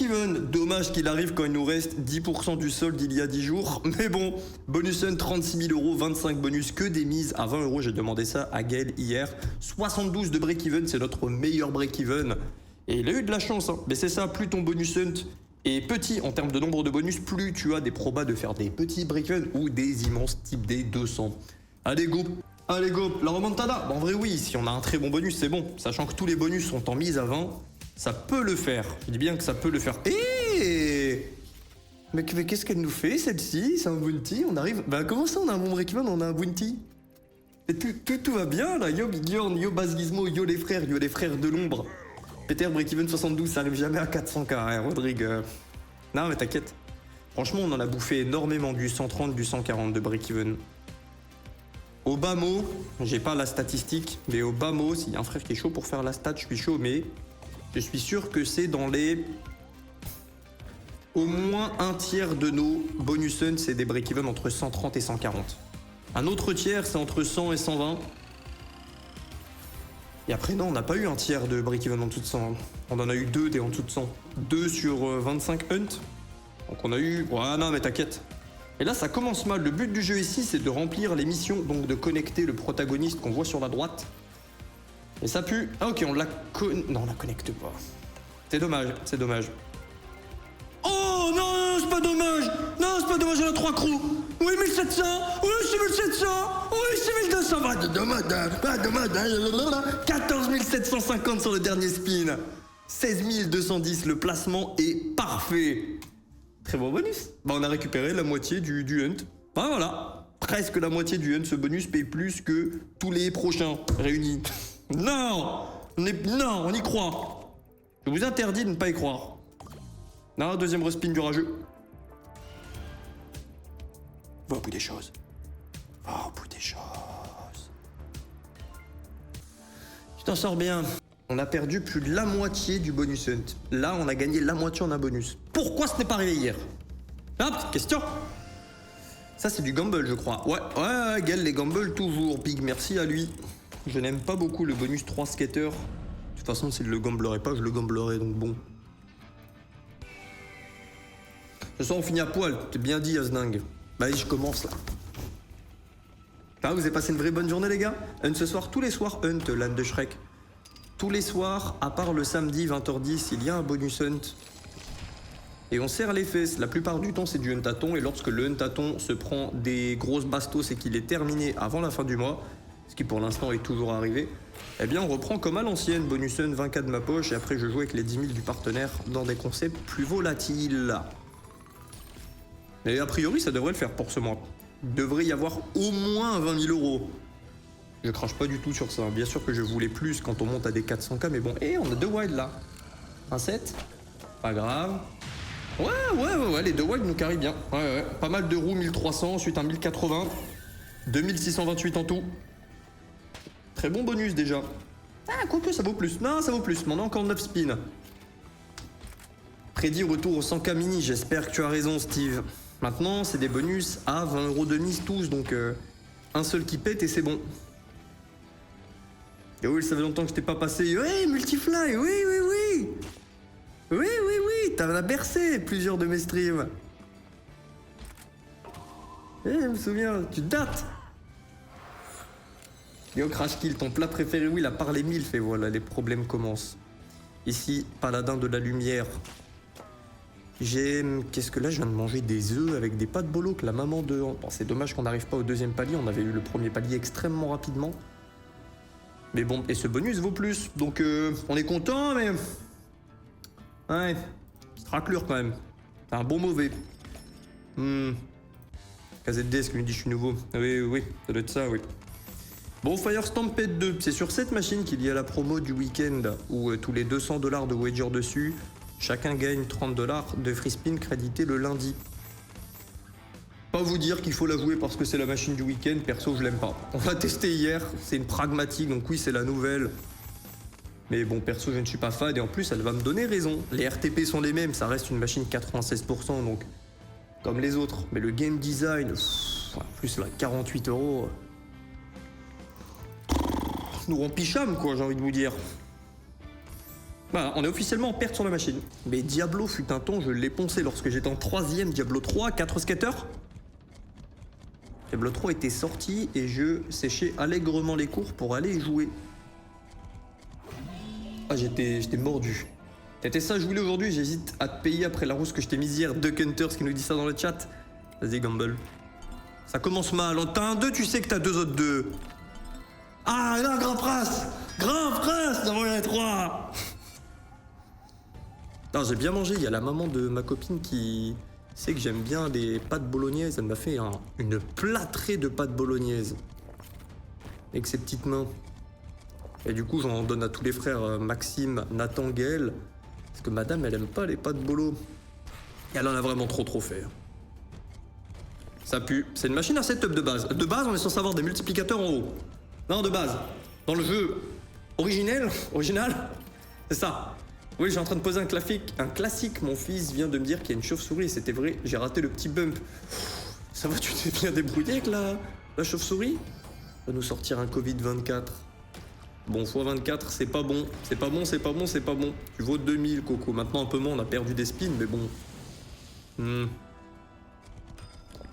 break-even. Dommage qu'il arrive quand il nous reste 10% du solde il y a 10 jours. Mais bon, bonus hunt 36 000 euros, 25 bonus, que des mises à 20 euros. J'ai demandé ça à Gaël hier. 72 de break-even, c'est notre meilleur break-even. Et il a eu de la chance, hein. Mais c'est ça, plus ton bonus hunt est petit en termes de nombre de bonus, plus tu as des probas de faire des petits break-even ou des immenses type des 200. Allez go, allez go, la remontada. Bon, en vrai oui, si on a un très bon bonus, c'est bon. Sachant que tous les bonus sont en mise à 20, ça peut le faire. Je dis bien que ça peut le faire. Mais qu'est-ce qu'elle nous fait celle-ci? C'est un bounty, on arrive... Bah comment ça on a un bon break-even, on a un bounty? Et tout va bien là, yo Big Yorn, yo Baz Gizmo, yo les frères de l'ombre. Peter break-even 72, ça arrive jamais à 400k, hein, Rodrigue. Non mais t'inquiète. Franchement on en a bouffé énormément, du 130, du 140 de break-even. Au bas mot, j'ai pas la statistique, mais au bas mot, s'il y a un frère qui est chaud pour faire la stat, je suis chaud, mais je suis sûr que c'est dans les... Au moins un tiers de nos bonus hunt, c'est des break-even entre 130 et 140. Un autre tiers, c'est entre 100 et 120. Et après, non, on n'a pas eu un tiers de break-even en dessous de 100. On en a eu 2 des en dessous de 100. 2 sur 25 hunt. Donc on a eu... Ouais, non, mais t'inquiète. Et là, ça commence mal. Le but du jeu ici, c'est de remplir les missions, donc de connecter le protagoniste qu'on voit sur la droite. Et ça pue. Ah ok, on la non, on la connecte pas. C'est dommage, c'est dommage. Oh non, c'est pas dommage. Non, c'est pas dommage, on a 3 crews. Oui, 1700. Oui, c'est 1700. Oui, c'est 1200. Ah, dommage, 14 750 sur le dernier spin. 16 210, le placement est parfait. Très bon bonus. Bah, on a récupéré la moitié du hunt. Bah voilà, presque la moitié du hunt. Ce bonus paye plus que tous les prochains réunis. Non, non, on y croit. Je vous interdis de ne pas y croire. Non, deuxième respin du rageux. Va au bout des choses. Va au bout des choses. Tu t'en sors bien. On a perdu plus de la moitié du bonus hunt. Là, on a gagné la moitié en un bonus. Pourquoi ce n'est pas arrivé hier? Ah, petite question. Ça, c'est du gamble, je crois. Ouais, Gaël, les gambles, toujours. Big merci à lui. Je n'aime pas beaucoup le bonus 3 skater. De toute façon, s'il le gamblerait pas, je le gamblerais, donc bon. Ce soir, on finit à poil. T'es bien dit, Asding. Bah, je commence, là. Ah, vous avez passé une vraie bonne journée, les gars? Hunt ce soir, tous les soirs, Hunt, l'âne de Shrek. Tous les soirs, à part le samedi 20h10, il y a un bonus hunt. Et on serre les fesses. La plupart du temps, c'est du hunt-à-thon. Et lorsque le hunt-à-thon se prend des grosses bastos et qu'il est terminé avant la fin du mois, ce qui pour l'instant est toujours arrivé, eh bien on reprend comme à l'ancienne. Bonus hunt 20k de ma poche et après je joue avec les 10 000 du partenaire dans des concepts plus volatiles. Et a priori, ça devrait le faire pour ce mois. Il devrait y avoir au moins 20 000 euros. Je crache pas du tout sur ça. Bien sûr que je voulais plus quand on monte à des 400k, mais bon. Et on a 2 wild là. Un 7. Pas grave. Ouais, les 2 wild nous carrient bien. Ouais. Pas mal de roues, 1300, ensuite un 1080. 2628 en tout. Très bon bonus déjà. Ah, quoique ça vaut plus. Non, ça vaut plus. Mais on a encore 9 spins. Prédit retour au 100k mini. J'espère que tu as raison, Steve. Maintenant, c'est des bonus à 20 euros de mise tous. Donc, un seul qui pète et c'est bon. Et oui, ça fait longtemps que je t'ai pas passé. Ouais, Multifly, oui. Oui, t'en as bercé plusieurs de mes streams. Je me souviens, tu dates. Yo, Crash Kill, ton plat préféré, oui, la part les milf, et voilà, les problèmes commencent. Ici, paladin de la lumière. Qu'est-ce que là, je viens de manger des œufs avec des pâtes bolo que la maman de... Bon, c'est dommage qu'on n'arrive pas au deuxième palier, on avait eu le premier palier extrêmement rapidement. Mais bon, et ce bonus vaut plus, donc on est content, mais... Ouais, petite raclure quand même. C'est un bon mauvais. KZD, ce qu'il me dit je suis nouveau. Oui, ça doit être ça, oui. Bon, Fire Stampede 2, c'est sur cette machine qu'il y a la promo du week-end, où tous les 200 $ de wager dessus, chacun gagne 30 $ de free spin crédité le lundi. Pas vous dire qu'il faut la jouer parce que c'est la machine du week-end, perso je l'aime pas. On l'a testé hier, c'est une pragmatique, donc oui c'est la nouvelle. Mais bon, perso je ne suis pas fan et en plus elle va me donner raison. Les RTP sont les mêmes, ça reste une machine 96%, donc comme les autres. Mais le game design, en plus là, 48 €, nous rend picham quoi, j'ai envie de vous dire. Voilà, on est officiellement en perte sur la machine. Mais Diablo fut un temps, je l'ai poncé lorsque j'étais en 3ème, Diablo 3, 4 skateurs. Diablo 3 était sorti et je séchais allègrement les cours pour aller y jouer. Ah, j'étais mordu. T'étais ça, je voulais aujourd'hui, j'hésite à te payer après la rousse que je t'ai mise hier. Duck Hunters qui nous dit ça dans le chat. Vas-y, Gamble. Ça commence mal. T'as un 2, tu sais que t'as 2 autres 2. Ah, là, Grand Prince! Grand Prince! D'abord, il y en a 3. Non, j'ai bien mangé. Il y a la maman de ma copine qui sait que j'aime bien les pâtes bolognaises. Elle m'a fait une plâtrée de pâtes bolognaises. Avec ses petites mains. Et du coup, j'en donne à tous les frères, Maxime, Nathan, Gaël. Parce que madame, elle aime pas les pâtes bolo. Et elle en a vraiment trop fait. Ça pue. C'est une machine à setup de base. De base, on est censé avoir des multiplicateurs en haut. Non, de base. Dans le jeu original, c'est ça. Oui, je suis en train de poser un classique. Mon fils vient de me dire qu'il y a une chauve-souris. C'était vrai, j'ai raté le petit bump. Ça va, tu t'es bien débrouillé avec la chauve-souris? Va nous sortir un Covid-24. Bon, x24, c'est pas bon. C'est pas bon. Tu vaux 2000, Coco. Maintenant, un peu moins, on a perdu des spins, mais bon.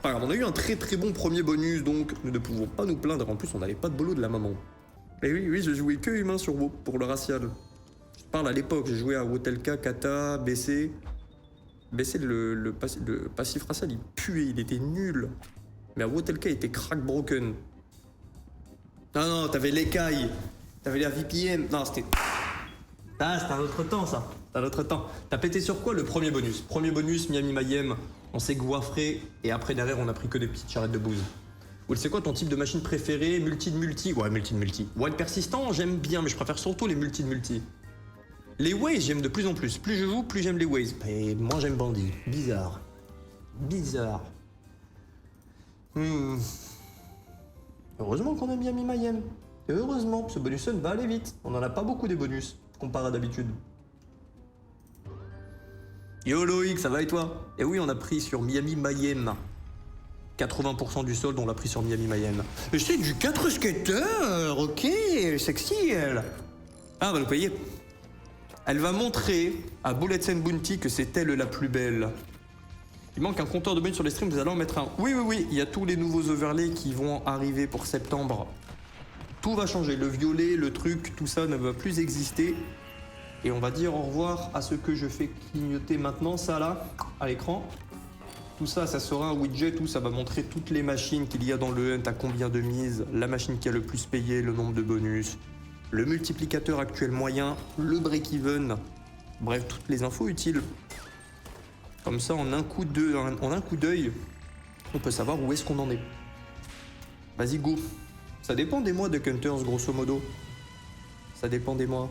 Pas grave, on a eu un très bon premier bonus, donc nous ne pouvons pas nous plaindre. En plus, on n'avait pas de bolo de la maman. Et oui, je jouais que humain sur WoW pour le racial. Je parle à l'époque, j'ai joué à Wotelka, Kata, BC. BC, le passif racial, il puait, il était nul. Mais à Wotelka, il était crack broken. Non, t'avais l'écaille. T'avais la VPM. Non, c'était... Ah, c'était un autre temps, ça. C'était un autre temps. T'as pété sur quoi le premier bonus? Premier bonus, Miami Mayhem. On s'est goiffré. Et après, derrière, on a pris que des petites charrettes de bouse. Ou c'est quoi ton type de machine préférée? Multi. Ouais, multi. Wild persistant, j'aime bien, mais je préfère surtout les multi. Les Waze, j'aime de plus en plus. Plus je joue, plus j'aime les Waze. Et moi, j'aime Bandit. Bizarre. Heureusement qu'on a Miami Mayhem. Heureusement, ce bonus va aller vite. On en a pas beaucoup des bonus, comparé à d'habitude. Yo Loïc, ça va et toi? Et oui, on a pris sur Miami Mayhem. 80% du solde, on l'a pris sur Miami Mayhem. Mais c'est du 4 skateurs, ok, sexy elle. Ah, on va nous payer. Elle va montrer à Bullets and Bounty que c'est elle la plus belle. Il manque un compteur de bonus sur les streams, vous allez en mettre un. Oui, il y a tous les nouveaux overlays qui vont arriver pour septembre. Tout va changer, le violet, le truc, tout ça ne va plus exister. Et on va dire au revoir à ce que je fais clignoter maintenant, ça là, à l'écran. Tout ça, ça sera un widget où ça va montrer toutes les machines qu'il y a dans le hunt, à combien de mise, la machine qui a le plus payé, le nombre de bonus, le multiplicateur actuel moyen, le break-even, bref, toutes les infos utiles. Comme ça, en un coup d'œil, on peut savoir où est-ce qu'on en est. Vas-y, go. Ça dépend des mois de Hunters, grosso modo. Ça dépend des mois.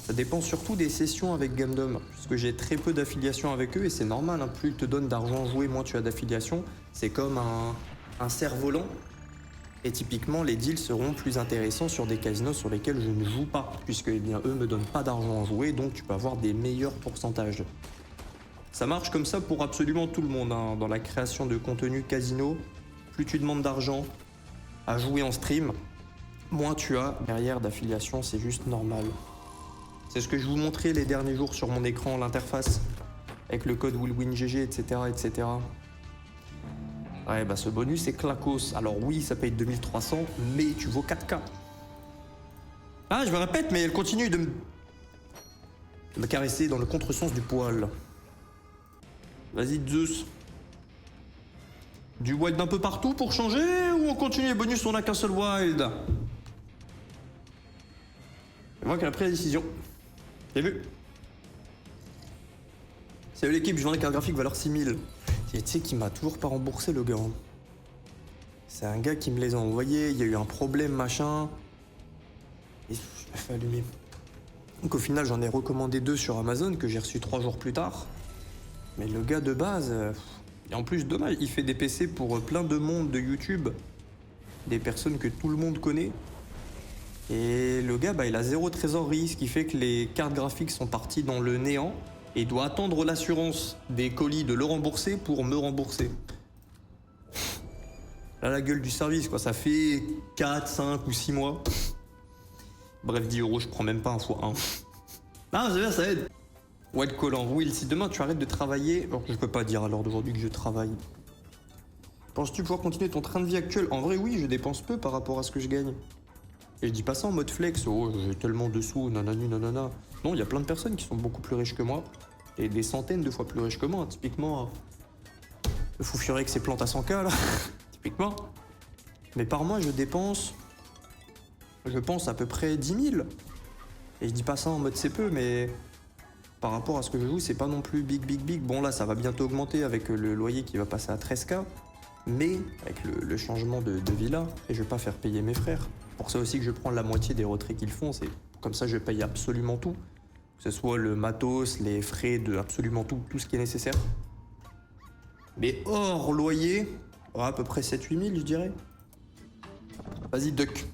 Ça dépend surtout des sessions avec Gamdom, puisque j'ai très peu d'affiliation avec eux et c'est normal, hein, plus ils te donnent d'argent joué, moins tu as d'affiliation. C'est comme un cerf-volant. Et typiquement, les deals seront plus intéressants sur des casinos sur lesquels je ne joue pas, puisque eh bien, eux me donnent pas d'argent joué, donc tu peux avoir des meilleurs pourcentages. Ça marche comme ça pour absolument tout le monde, hein. Dans la création de contenu casino, plus tu demandes d'argent à jouer en stream, moins tu as derrière d'affiliation, c'est juste normal. C'est ce que je vous montrais les derniers jours sur mon écran, l'interface, avec le code WillWinGG, etc., etc. Ouais, bah ce bonus est clacos. Alors oui, ça paye 2300, mais tu vaux 4K. Ah, je me répète, mais elle continue de me caresser dans le contresens du poil. Vas-y, Zeus. Du wild d'un peu partout pour changer, ou on continue les bonus, on n'a qu'un seul wild? C'est moi qui ai pris la décision. J'ai vu. Salut l'équipe, je vends les cartes graphiques valeur 6000. Tu sais qu'il m'a toujours pas remboursé le gars. C'est un gars qui me les a envoyés, il y a eu un problème machin. Et je me fais allumer. Donc au final j'en ai recommandé 2 sur Amazon que j'ai reçu 3 jours plus tard. Mais le gars de base, et en plus dommage, il fait des PC pour plein de monde de YouTube. Des personnes que tout le monde connaît. Et le gars, bah, il a 0 trésorerie, ce qui fait que les cartes graphiques sont parties dans le néant et il doit attendre l'assurance des colis de le rembourser pour me rembourser. Là, la gueule du service, quoi. Ça fait 4, 5 ou 6 mois. Bref, 10 €, je prends même pas un fois 1. Ah, c'est bien, ça aide. White collant, Will, si demain tu arrêtes de travailler, alors je peux pas dire à l'heure d'aujourd'hui que je travaille. Penses-tu pouvoir continuer ton train de vie actuel? En vrai, oui, je dépense peu par rapport à ce que je gagne. Et je dis pas ça en mode flex, oh, j'ai tellement de sous, nanani, nanana. Non, il y a plein de personnes qui sont beaucoup plus riches que moi, et des centaines de fois plus riches que moi. Typiquement, le fou furieux avec ses plantes à 100K, là, typiquement. Mais par mois, je dépense, je pense, à peu près 10 000. Et je dis pas ça en mode c'est peu, mais par rapport à ce que je joue, c'est pas non plus big. Bon, là, ça va bientôt augmenter avec le loyer qui va passer à 13K. Mais avec le changement de villa, et je vais pas faire payer mes frères. Pour ça aussi que je prends la moitié des retraits qu'ils font, c'est comme ça je paye absolument tout. Que ce soit le matos, les frais de absolument tout ce qui est nécessaire. Mais hors loyer, à peu près 7-8 000 je dirais. Vas-y duck.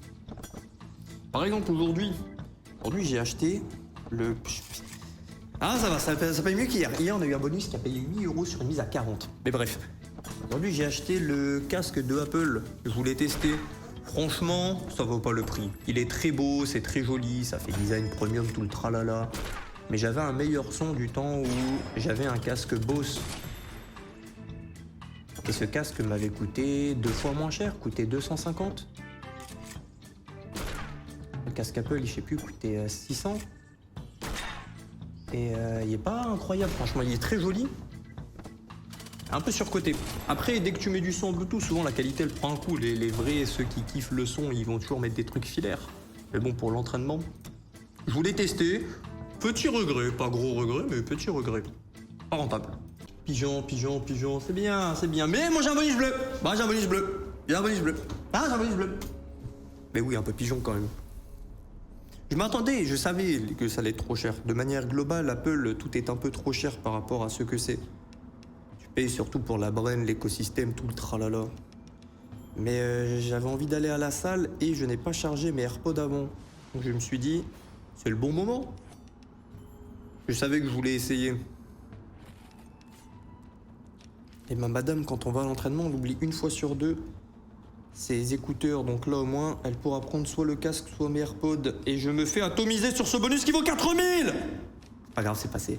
Par exemple aujourd'hui j'ai acheté le... Ah ça va, ça paye mieux qu'hier. Hier on a eu un bonus qui a payé 8 € sur une mise à 40. Mais bref. Aujourd'hui j'ai acheté le casque de Apple. Je voulais tester. Franchement, ça vaut pas le prix. Il est très beau, c'est très joli, ça fait design premium, tout le tralala. Mais j'avais un meilleur son du temps où j'avais un casque Bose. Et ce casque m'avait coûté 2 fois moins cher, coûtait 250. Le casque Apple, je sais plus, coûtait 600. Et il est pas incroyable, franchement, il est très joli. Un peu surcoté. Après, dès que tu mets du son en Bluetooth, souvent la qualité elle prend un coup. Les vrais, ceux qui kiffent le son, ils vont toujours mettre des trucs filaires. Mais bon, pour l'entraînement, je voulais tester. Petit regret, pas gros regret, mais petit regret. Pas rentable. Pigeon, c'est bien. Mais moi j'ai un bonus bleu. Bah j'ai un bonus bleu. Ah, j'ai un bonus bleu. Mais oui, un peu pigeon quand même. Je m'attendais, je savais que ça allait être trop cher. De manière globale, Apple, tout est un peu trop cher par rapport à ce que c'est. Et surtout pour la brain, l'écosystème, tout le tralala. Mais j'avais envie d'aller à la salle et je n'ai pas chargé mes AirPods avant. Donc je me suis dit, c'est le bon moment. Je savais que je voulais essayer. Et ma madame, quand on va à l'entraînement, on oublie une fois sur deux ses écouteurs. Donc là au moins, elle pourra prendre soit le casque, soit mes AirPods. Et je me fais atomiser sur ce bonus qui vaut 4000. Pas grave, c'est passé.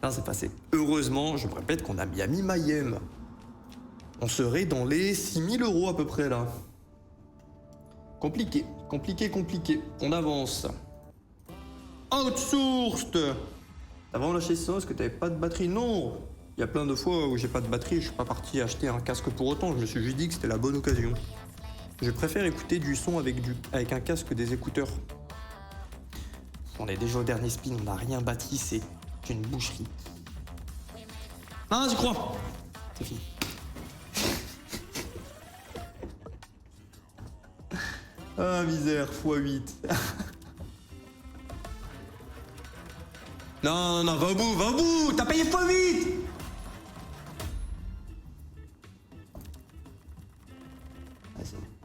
Non, c'est passé. Heureusement, je me répète qu'on a bien mis Mayhem. On serait dans les 6 000 € à peu près là. Compliqué. On avance. Outsourced. T'as vraiment lâché ça parce que t'avais pas de batterie? Non. Il y a plein de fois où j'ai pas de batterie, je suis pas parti acheter un casque pour autant. Je me suis juste dit que c'était la bonne occasion. Je préfère écouter du son avec un casque que des écouteurs. On est déjà au dernier spin, on n'a rien bâti, c'est une boucherie. Ah, j'y crois. C'est fini. Ah, misère, x8. Non, va au bout, t'as payé x8.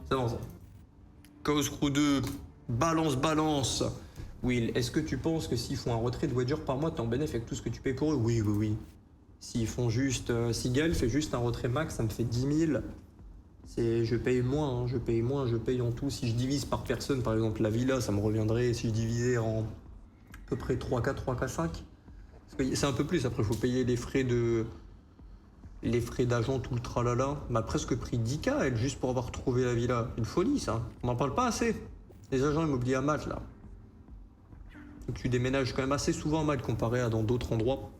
C'est bon ça. Chaos Crew 2, balance. Will, est-ce que tu penses que s'ils font un retrait de wager par mois, t'es en bénéfice avec tout ce que tu payes pour eux? Oui. S'ils font juste... si Gaël fait juste un retrait max, ça me fait 10 000. Je paye moins, je paye en tout. Si je divise par personne, par exemple la villa, ça me reviendrait, si je divisais en à peu près 3K, 5. C'est un peu plus, après il faut payer les frais d'agent, tout le tralala. M'a presque pris 10K, elle, juste pour avoir trouvé la villa. Une folie, ça. On n'en parle pas assez. Les agents immobiliers à Malte, là. Donc tu déménages quand même assez souvent à Malte comparé à dans d'autres endroits.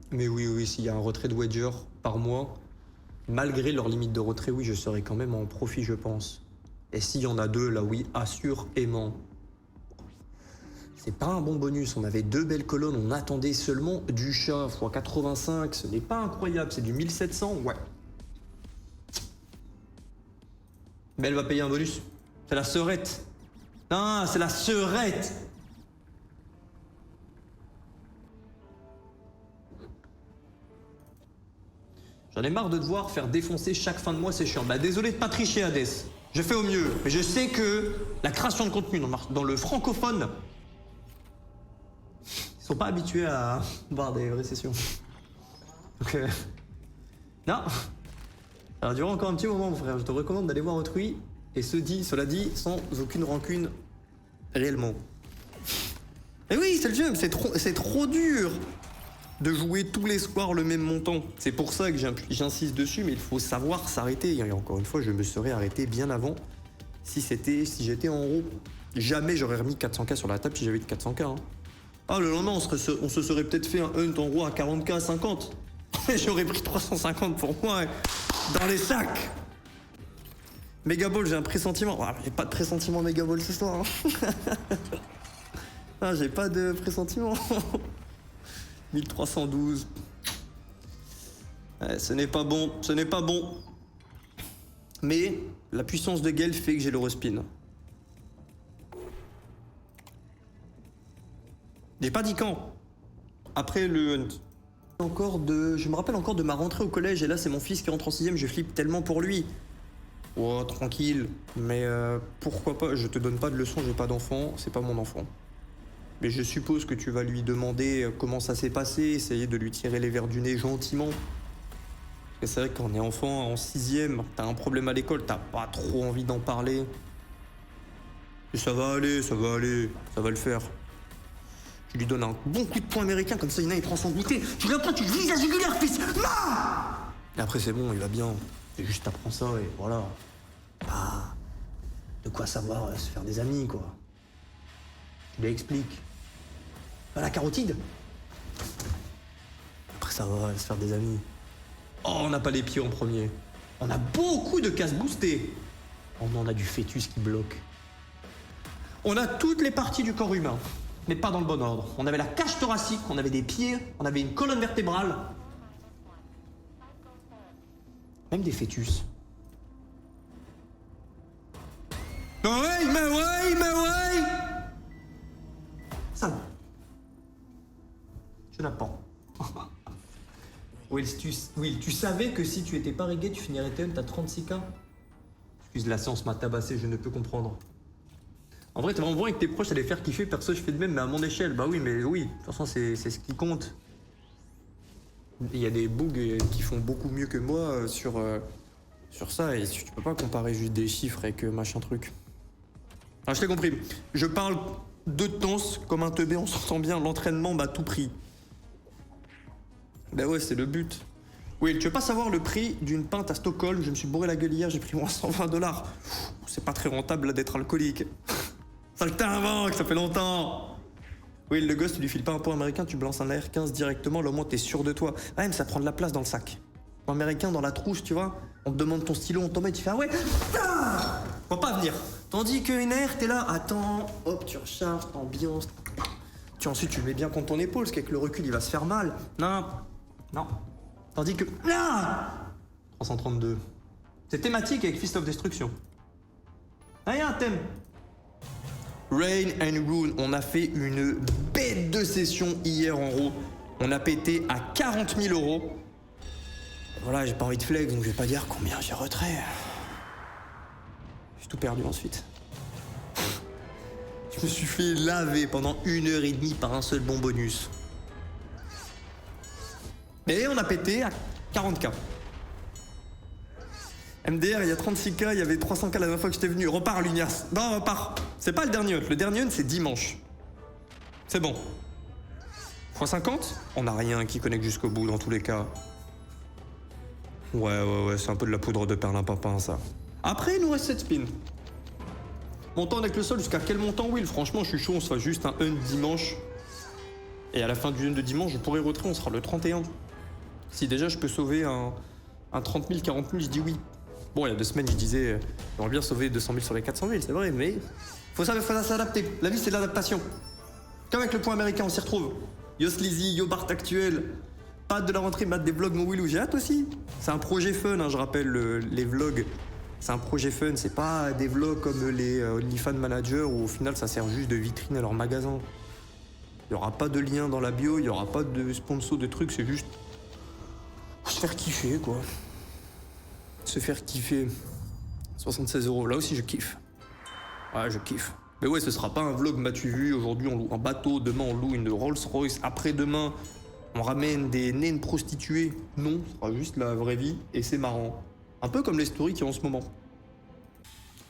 Mais oui, s'il y a un retrait de wager par mois, malgré leur limite de retrait, oui, je serai quand même en profit, je pense. Et s'il y en a 2, là, oui, assurément. C'est pas un bon bonus, on avait 2 belles colonnes, on attendait seulement du chat x 85, ce n'est pas incroyable, c'est du 1700, ouais. Mais elle va payer un bonus, c'est la sœurette. Non, c'est la sœurette. J'en ai marre de devoir faire défoncer chaque fin de mois, c'est chiant. Bah désolé de pas tricher, Hades. Je fais au mieux, mais je sais que la création de contenu dans le francophone, ils sont pas habitués à voir des récessions. Donc non. Ça va durer encore un petit moment, mon frère. Je te recommande d'aller voir autrui. Et cela dit, sans aucune rancune réellement. Et oui, c'est le jeu, c'est trop dur de jouer tous les soirs le même montant. C'est pour ça que j'insiste dessus, mais il faut savoir s'arrêter. Et encore une fois, je me serais arrêté bien avant si j'étais en haut. Jamais j'aurais remis 400K sur la table si j'avais eu 400K. Hein. Ah, le lendemain, on se serait peut-être fait un hunt en gros à 40K, 50. J'aurais pris 350 pour moi, dans les sacs. Megaball, j'ai un pressentiment. Ah, j'ai pas de pressentiment Megaball ce soir. Hein. Ah, j'ai pas de pressentiment. 1312. Ouais, ce n'est pas bon, ce n'est pas bon. Mais la puissance de Gale fait que j'ai le respin. J'ai pas dit quand. Après le hunt. Je me rappelle encore de ma rentrée au collège et là c'est mon fils qui rentre en 6ème, je flippe tellement pour lui. Oh, tranquille. Mais pourquoi pas, je te donne pas de leçon, j'ai pas d'enfant, c'est pas mon enfant. Mais je suppose que tu vas lui demander comment ça s'est passé, essayer de lui tirer les verres du nez gentiment. Parce que c'est vrai que quand on est enfant, en 6ème, t'as un problème à l'école, t'as pas trop envie d'en parler. Et ça va aller, ça va aller, ça va le faire. Tu lui donnes un bon coup de poing américain, comme ça Ina il prend son goûter. Tu viens pas, tu vises la jugulaire, fils. Non. Et après c'est bon, il va bien. Et juste t'apprends ça et voilà. Bah, de quoi savoir se faire des amis, quoi. Tu lui expliques. Bah, la carotide. Après ça va se faire des amis. Oh, on n'a pas les pieds en premier. On a beaucoup de cases boostées. On a du fœtus qui bloque. On a toutes les parties du corps humain, mais pas dans le bon ordre. On avait la cage thoracique, on avait des pieds, on avait une colonne vertébrale. Même des fœtus. Mais ouais. Ça va. Je n'apprends. Will, tu savais que si tu étais pas régué, tu finirais tes hunt à 36K. Excuse, la science m'a tabassé, je ne peux comprendre. En vrai, t'es vraiment bon avec tes proches, allez faire kiffer, perso je fais de même, mais à mon échelle, bah oui, mais oui, de toute façon c'est ce qui compte. Il y a des bugs qui font beaucoup mieux que moi sur ça, et tu peux pas comparer juste des chiffres avec machin truc. Alors je t'ai compris, je parle de temps comme un teubé, on s'entend bien, l'entraînement m'a tout pris. Bah ouais, c'est le but. Oui, tu veux pas savoir le prix d'une pinte à Stockholm? Je me suis bourré la gueule hier, j'ai pris moins 120$. C'est pas très rentable là d'être alcoolique. Ça le t'invente, ça fait longtemps. Oui, le gosse, tu lui files pas un pot américain, tu balances un AR-15 directement, là au moins t'es sûr de toi. Ouais, mais ça prend de la place dans le sac. Américain dans la trousse, tu vois, on te demande ton stylo, on t'en met, tu fais ah ouais, faut pas venir. Tandis qu'une AR, t'es là, attends, hop, tu recharges, t'ambiances. Ensuite tu le mets bien contre ton épaule, parce qu'avec le recul il va se faire mal. Non. Tandis que... Là 332. C'est thématique avec Fist of Destruction. Ah, y a un thème. Rain and Rune, on a fait une bête de session hier en gros. On a pété à 40 000 €. Voilà, j'ai pas envie de flex, donc je vais pas dire combien j'ai retrait. J'ai tout perdu ensuite. Je me suis fait laver pendant 1h30 par un seul bon bonus. Et on a pété à 40K. MDR, il y a 36K, il y avait 300K la dernière fois que j'étais venu. Repars, Lunias. Non, repars. C'est pas le dernier hunt. Le dernier hunt, c'est dimanche. C'est bon. x50, on n'a rien qui connecte jusqu'au bout dans tous les cas. Ouais, c'est un peu de la poudre de perlimpinpin, ça. Après, il nous reste 7 spins. Montant avec le sol, jusqu'à quel montant, Will? Franchement, je suis chaud, on se fait juste un hunt dimanche. Et à la fin du hunt de dimanche, je pourrais rentrer, on sera le 31. Si déjà je peux sauver un 30 000, 40 000, je dis oui. Bon, il y a 2 semaines, je disais, j'aimerais bien sauver 200 000 sur les 400 000, c'est vrai, mais faut s'adapter. La vie, c'est de l'adaptation. Comme avec le point américain, on s'y retrouve. Yo Sleazy, yo Bart actuel. Pas hâte de la rentrée, mais hâte des vlogs, mon Willou. J'ai hâte aussi. C'est un projet fun, hein, je rappelle, les vlogs. C'est un projet fun, c'est pas des vlogs comme les OnlyFans Manager où au final ça sert juste de vitrine à leur magasin. Il y aura pas de lien dans la bio, il y aura pas de sponsor de trucs, c'est juste se faire kiffer, quoi. Se faire kiffer. 76 €, là aussi je kiffe. Ouais, je kiffe. Mais ouais, ce sera pas un vlog m'as-tu vu, aujourd'hui on loue un bateau, demain on loue une Rolls-Royce, après-demain on ramène des naines prostituées. Non, ce sera juste la vraie vie et c'est marrant. Un peu comme les stories qu'il y a en ce moment.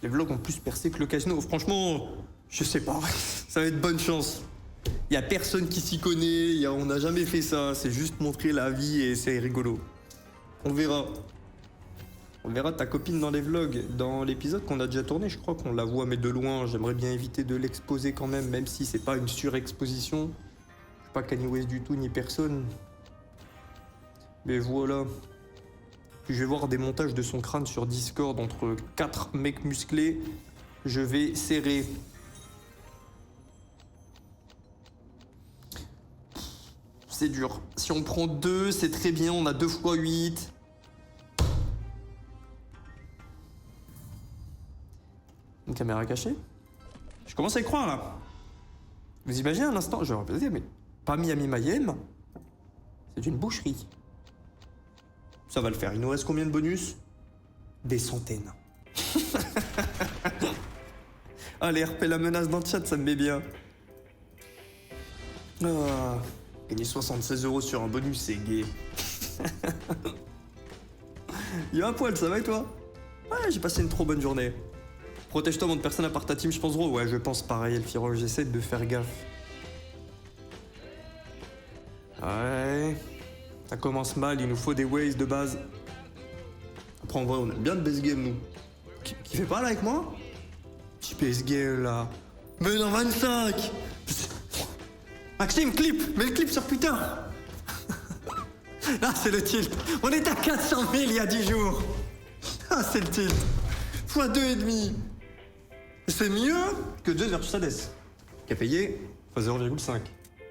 Les vlogs ont plus percé que le casino. Franchement, je sais pas. Ça va être bonne chance. Y a personne qui s'y connaît, on n'a jamais fait ça, c'est juste montrer la vie et c'est rigolo. On verra. On verra ta copine dans les vlogs. Dans l'épisode qu'on a déjà tourné, je crois qu'on la voit, mais de loin. J'aimerais bien éviter de l'exposer quand même si c'est pas une surexposition. Je suis pas Kanye West du tout, ni personne. Mais voilà. Puis je vais voir des montages de son crâne sur Discord entre 4 mecs musclés. Je vais serrer. C'est dur. Si on prend 2, c'est très bien. On a 2 x 8. Une caméra cachée. Je commence à y croire, là. Vous imaginez un instant, je vais répéter, mais pas Miami Mayhem, c'est une boucherie. Ça va le faire. Il nous reste combien de bonus? Des centaines. Allez, RP la menace dans le chat, ça me met bien. Ah, gagner 76 € sur un bonus, c'est gay. Yo, un poil, ça va et toi? Ouais, j'ai passé une trop bonne journée. Protège-toi avant de personne à part ta team, je pense gros. Ouais, je pense pareil, Elfiro, j'essaie de faire gaffe. Ouais. Ça commence mal, il nous faut des ways de base. Après, en vrai, on aime bien le base game, nous. Qui fait pas là avec moi? Petit base game là. Mais non, 25! Maxime, clip! Mets le clip sur Twitter! Ah, c'est le tilt! On est à 400 000 il y a 10 jours! Ah, c'est le tilt! Fois 2,5! C'est mieux que Zeus versus Hades, qui a payé fois 0,5.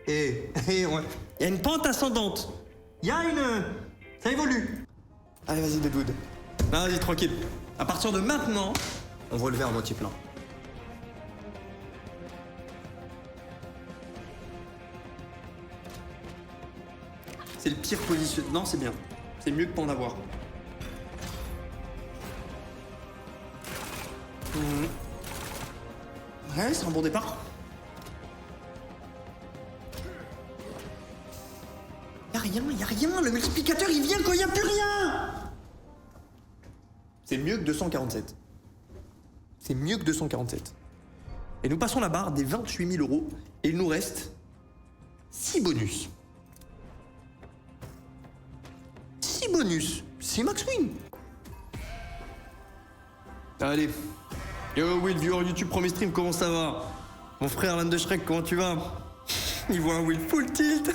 Et ouais, il y a une pente ascendante. Ça évolue. Allez, vas-y, Deadwood. Vas-y, tranquille. À partir de maintenant, on va le verre à moitié plein. C'est le pire position. Non, c'est bien. C'est mieux que pas en avoir. Ouais, c'est un bon départ. Y'a rien, le multiplicateur il vient quand y'a plus rien. C'est mieux que 247. C'est mieux que 247. Et nous passons la barre des 28 000 € et il nous reste 6 bonus. 6 bonus, 6 max win. Allez. Yo Will, viewer YouTube, premier stream, comment ça va? Mon frère Lan de Shrek, comment tu vas? Il voit un Will full tilt.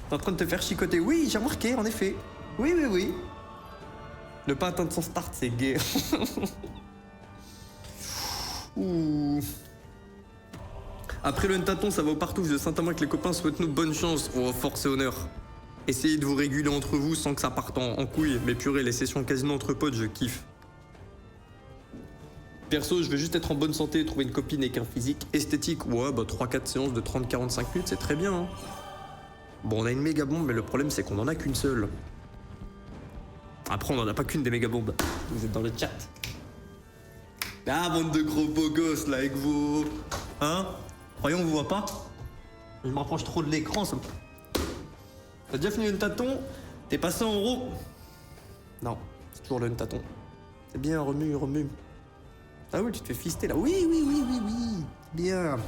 T'es en train de te faire chicoter? Oui, j'ai remarqué, en effet. Oui. Ne pas atteindre son start, c'est gay. Ouh. Après le tâton, ça va au partout de Saint-Amand avec les copains, souhaite-nous bonne chance. Oh, force et honneur. Essayez de vous réguler entre vous sans que ça parte en couille. Mais purée, les sessions casino entre potes, je kiffe. Perso, je veux juste être en bonne santé, trouver une copine avec un physique esthétique. Ouais, bah 3-4 séances de 30-45 minutes, c'est très bien. Hein. Bon, on a une méga bombe, mais le problème, c'est qu'on en a qu'une seule. Après, on en a pas qu'une des méga bombes. Vous êtes dans le chat. Ah, bande de gros beaux gosses, là, avec vos... Hein? Croyons, on vous voit pas? Je me rapproche trop de l'écran, ça... T'as déjà fini le tâton? T'es passé en euros? Non, c'est toujours le tâton. C'est bien, remue. Ah oui, tu te fais fister là. Oui. Bien.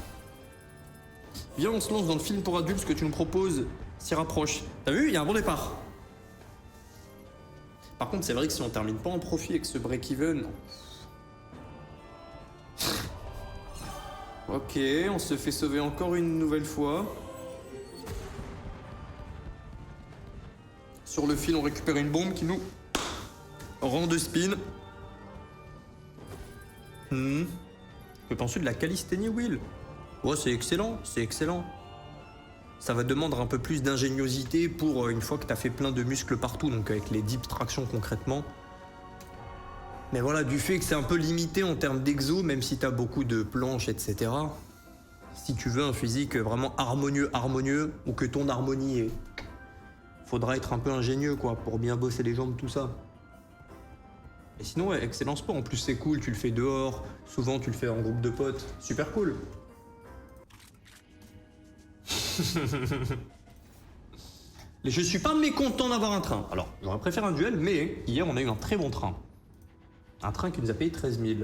Viens, on se lance dans le film pour adultes, ce que tu nous proposes s'y rapproche. T'as vu, il y a un bon départ. Par contre, c'est vrai que si on termine pas en profit avec ce break-even... Ok, on se fait sauver encore une nouvelle fois. Sur le fil, on récupère une bombe qui nous rend de spin. Que penses-tu de la calisthénie, Will? Ouais, c'est excellent. Ça va demander un peu plus d'ingéniosité pour une fois que t'as fait plein de muscles partout, donc avec les deep tractions concrètement. Mais voilà, du fait que c'est un peu limité en termes d'exo, même si t'as beaucoup de planches, etc. Si tu veux un physique vraiment harmonieux, ou que ton harmonie est... Faudra être un peu ingénieux, quoi, pour bien bosser les jambes, tout ça. Et sinon, ouais, excellent sport. En plus, c'est cool, tu le fais dehors. Souvent, tu le fais en groupe de potes. Super cool. Je suis pas mécontent d'avoir un train. Alors, j'aurais préféré un duel, mais hier, on a eu un très bon train. Un train qui nous a payé 13 000.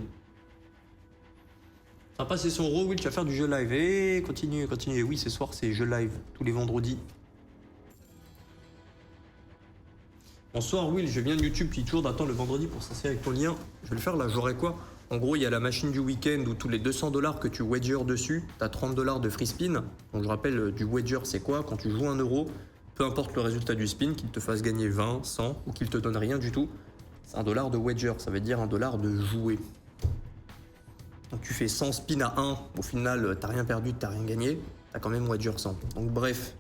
Sympa, c'est son Raw, Will, tu vas faire du jeu live. Et continue, continue. Oui, ce soir, c'est jeu live, tous les vendredis. Bonsoir, Will, je viens de YouTube, puis toujours d'attendre le vendredi pour s'inscrire avec ton lien. Je vais le faire là, j'aurai quoi? En gros, il y a la machine du week-end où tous les 200 $ que tu wager dessus, tu as 30 $ de free spin. Donc je rappelle, du wager, c'est quoi? Quand tu joues 1 euro, peu importe le résultat du spin, qu'il te fasse gagner 20, 100 ou qu'il te donne rien du tout, c'est 1 $ de wager, ça veut dire 1 $ de jouer. Donc tu fais 100 spins à 1, au final t'as rien perdu, t'as rien gagné, t'as quand même wager 100. Donc bref,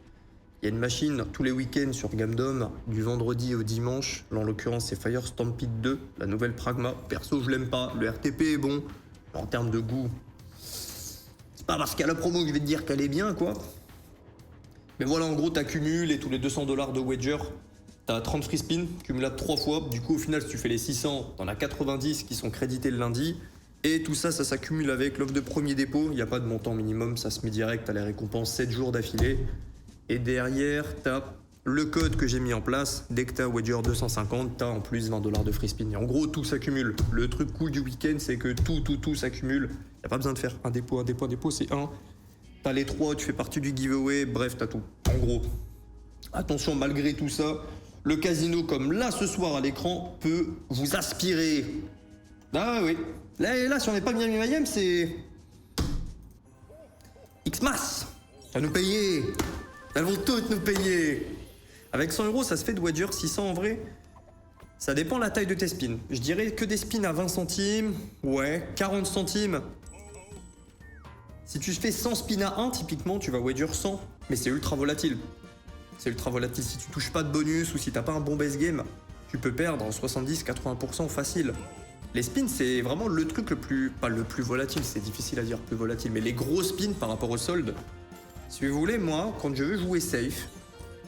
il y a une machine tous les week-ends sur Gamdom, du vendredi au dimanche. Là en l'occurrence c'est Fire Stampede 2, la nouvelle Pragma. Perso je l'aime pas, le RTP est bon, mais en termes de goût, c'est pas parce qu'il y a la promo que je vais te dire qu'elle est bien quoi. Mais voilà, en gros t'accumules et tous les 200 $ de wager, t'as 30 free spins, cumulable 3 fois. Du coup au final si tu fais les 600, t'en as 90 qui sont crédités le lundi. Et tout ça, ça s'accumule avec l'offre de premier dépôt. Il n'y a pas de montant minimum, ça se met direct. Tu as les récompenses 7 jours d'affilée. Et derrière, tu as le code que j'ai mis en place. Dès que tu as wager 250, tu as en plus 20 $ de free spin. Et en gros, tout s'accumule. Le truc cool du week-end, c'est que tout s'accumule. Il n'y a pas besoin de faire un dépôt, c'est un. Tu as les 3, tu fais partie du giveaway. Bref, tu as tout. En gros, attention, malgré tout ça, le casino, comme là ce soir à l'écran, peut vous aspirer. Ah oui. Là, si on n'est pas bien mis Mayhem, c'est... Xmas. Ça nous payer. Elles vont toutes nous payer. Avec 100 €, ça se fait de wager. 600 en vrai. Ça dépend de la taille de tes spins. Je dirais que des spins à 20 centimes. Ouais, 40 centimes. Si tu fais 100 spins à 1, typiquement, tu vas wager 100. Mais c'est ultra volatile. C'est ultra volatile. Si tu touches pas de bonus ou si t'as pas un bon base game, tu peux perdre en 70-80% facile. Les spins, c'est vraiment le truc le plus... Pas le plus volatile, c'est difficile à dire plus volatile, mais les gros spins par rapport au solde. Si vous voulez, moi, quand je veux jouer safe,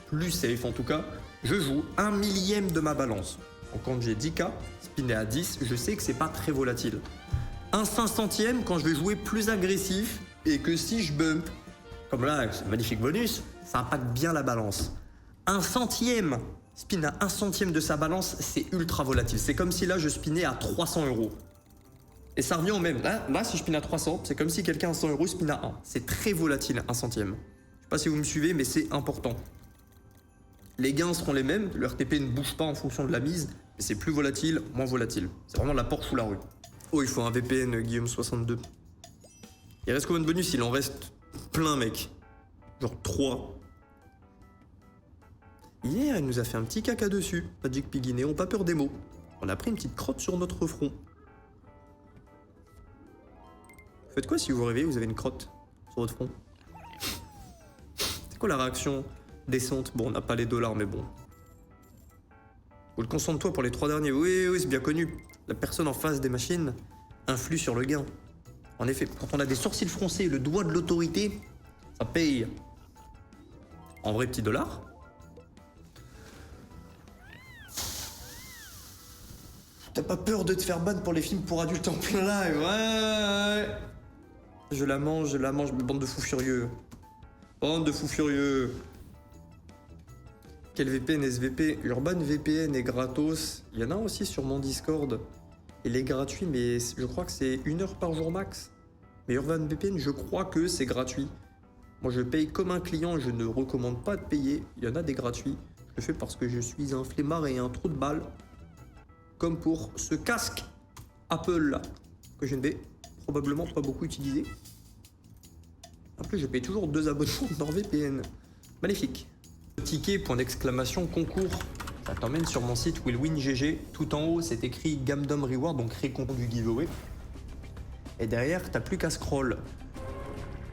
plus safe en tout cas, je joue 1/1000 de ma balance. Donc quand j'ai 10K, spiné à 10, je sais que c'est pas très volatile. 1/500 quand je vais jouer plus agressif et que si je bump, comme là, c'est un magnifique bonus, ça impacte bien la balance. 1/100 spin à 1/100 de sa balance, c'est ultra volatile. C'est comme si là, je spinais à 300 €. Et ça revient au même. Là, si je spin à 300, c'est comme si quelqu'un à 100 € spin à 1. C'est très volatile, 1/100. Je sais pas si vous me suivez, mais c'est important. Les gains seront les mêmes. Le RTP ne bouge pas en fonction de la mise, mais c'est plus volatile, moins volatile. C'est vraiment la porte sous la rue. Oh, il faut un VPN, Guillaume 62. Il reste combien de bonus? Il en reste plein, mec. Genre 3. Hier, elle nous a fait un petit caca dessus. Magic Piggy Néon, pas peur des mots. On a pris une petite crotte sur notre front. Vous faites quoi si vous vous réveillez, vous avez une crotte sur votre front? C'est quoi la réaction décente? Bon, on n'a pas les $, mais bon. Faut le concentre-toi pour les 3 derniers. Oui, c'est bien connu. La personne en face des machines influe sur le gain. En effet, quand on a des sourcils froncés et le doigt de l'autorité, ça paye. En vrai, petit dollar. T'as pas peur de te faire ban pour les films pour adultes en plein live? Ouais. Je la mange, mais bande de fous furieux. Bande de fous furieux. Quel VPN SVP? Urban VPN est gratos. Il y en a aussi sur mon Discord. Il est gratuit, mais je crois que c'est 1 heure par jour max. Mais Urban VPN, je crois que c'est gratuit. Moi, je paye comme un client, je ne recommande pas de payer. Il y en a des gratuits. Je le fais parce que je suis un flemmard et un trou de balle. Comme pour ce casque Apple là, que je ne vais probablement pas beaucoup utiliser. En plus, je paye toujours 2 abonnements NordVPN. Magnifique. Ticket, point d'exclamation, concours. Ça t'emmène sur mon site WillWinGG. Tout en haut, c'est écrit Gamdom Reward, donc récompense du giveaway. Et derrière, t'as plus qu'à scroll.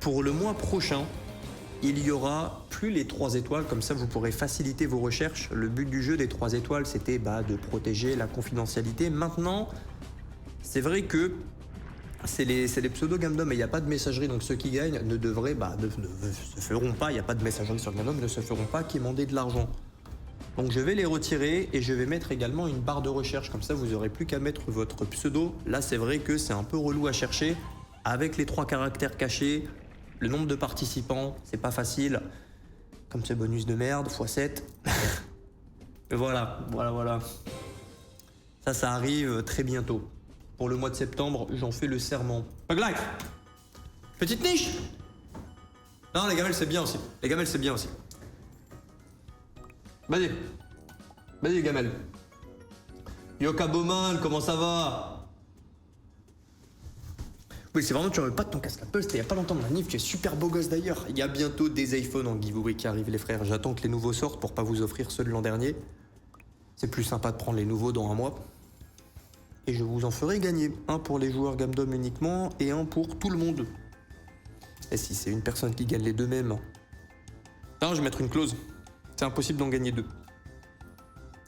Pour le mois prochain, il y aura plus les 3 étoiles, comme ça vous pourrez faciliter vos recherches. Le but du jeu des 3 étoiles, c'était de protéger la confidentialité. Maintenant, c'est vrai que c'est les pseudo Gamdom et il n'y a pas de messagerie, donc ceux qui gagnent ne devraient, ne se feront pas, il n'y a pas de messagerie sur Gamdom, ne se feront pas quémander de l'argent. Donc je vais les retirer et je vais mettre également une barre de recherche, comme ça vous n'aurez plus qu'à mettre votre pseudo. Là c'est vrai que c'est un peu relou à chercher, avec les 3 caractères cachés, le nombre de participants, c'est pas facile. Comme ce bonus de merde, x7. Et voilà. Ça arrive très bientôt. Pour le mois de septembre, j'en fais le serment. Pug Life! Petite niche. Non, les gamelles, c'est bien aussi. Les gamelles, c'est bien aussi. Vas-y. Vas-y, les gamelles. Yoka Bowman, comment ça va? Oui, c'est vraiment, tu remets pas de ton casque Apple, c'était il y a pas longtemps dans la NIF, tu es super beau gosse d'ailleurs. Il y a bientôt des iPhones en giveaway qui arrivent, les frères. J'attends que les nouveaux sortent pour pas vous offrir ceux de l'an dernier. C'est plus sympa de prendre les nouveaux dans un mois. Et je vous en ferai gagner. Un pour les joueurs gamme d'homme uniquement et un pour tout le monde. Et si c'est une personne qui gagne les deux mêmes... Non, je vais mettre une clause. C'est impossible d'en gagner deux.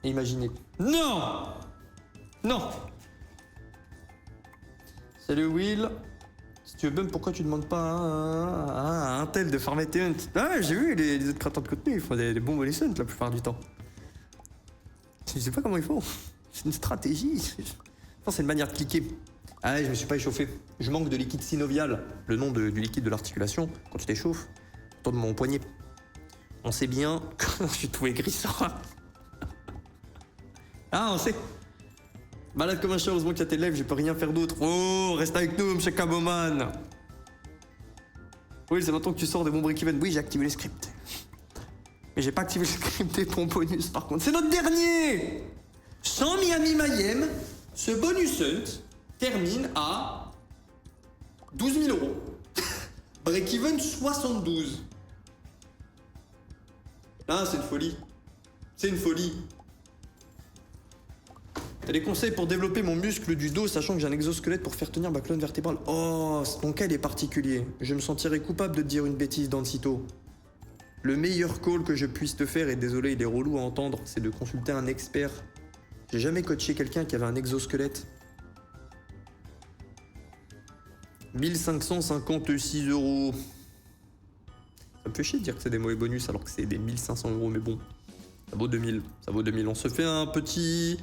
Imaginez. Non! Non! Salut Will. Si tu veux même, pourquoi tu demandes pas à un tel de farmer tes hunts? Ah, j'ai vu les autres créateurs de contenu, ils font des bons bonus hunts la plupart du temps. Je sais pas comment ils font. C'est une stratégie. Enfin, c'est une manière de cliquer. Ah, je me suis pas échauffé. Je manque de liquide synovial, le nom du liquide de l'articulation. Quand tu t'échauffes, autour de mon poignet. On sait bien que je suis tout aigri ça. Ah, on sait. Malade comme un chat, heureusement qu'il y a tes lèvres, je peux rien faire d'autre. Oh, reste avec nous, monsieur Caboman. Oui, c'est maintenant que tu sors de mon break-even. Oui, j'ai activé le script. Mais j'ai pas activé le script des pompes bonus par contre. C'est notre dernier. Sans Miami Mayhem, ce bonus hunt termine à 12 000 €. Break-even 72. Ah, c'est une folie. C'est une folie. T'as des conseils pour développer mon muscle du dos, sachant que j'ai un exosquelette pour faire tenir ma colonne vertébrale. Oh, ton cas il est particulier. Je me sentirais coupable de te dire une bêtise dans le sitôt. Le meilleur call que je puisse te faire, et désolé, il est relou à entendre, c'est de consulter un expert. J'ai jamais coaché quelqu'un qui avait un exosquelette. 1556 €. Ça me fait chier de dire que c'est des mauvais bonus alors que c'est des 1500 €, mais bon. Ça vaut 2000. Ça vaut 2000. On se fait un petit...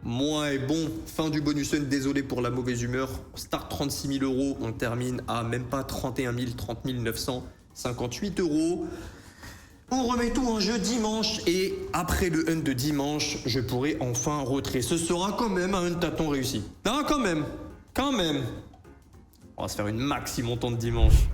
Moi est bon, fin du bonus hunt, désolé pour la mauvaise humeur. On start 36 000 €, on termine à même pas 31 000, 30 958 €. On remet tout en jeu dimanche et après le hunt de dimanche, je pourrai enfin rentrer. Ce sera quand même un hunt à ton réussi. Non, quand même. On va se faire une maxi montante dimanche.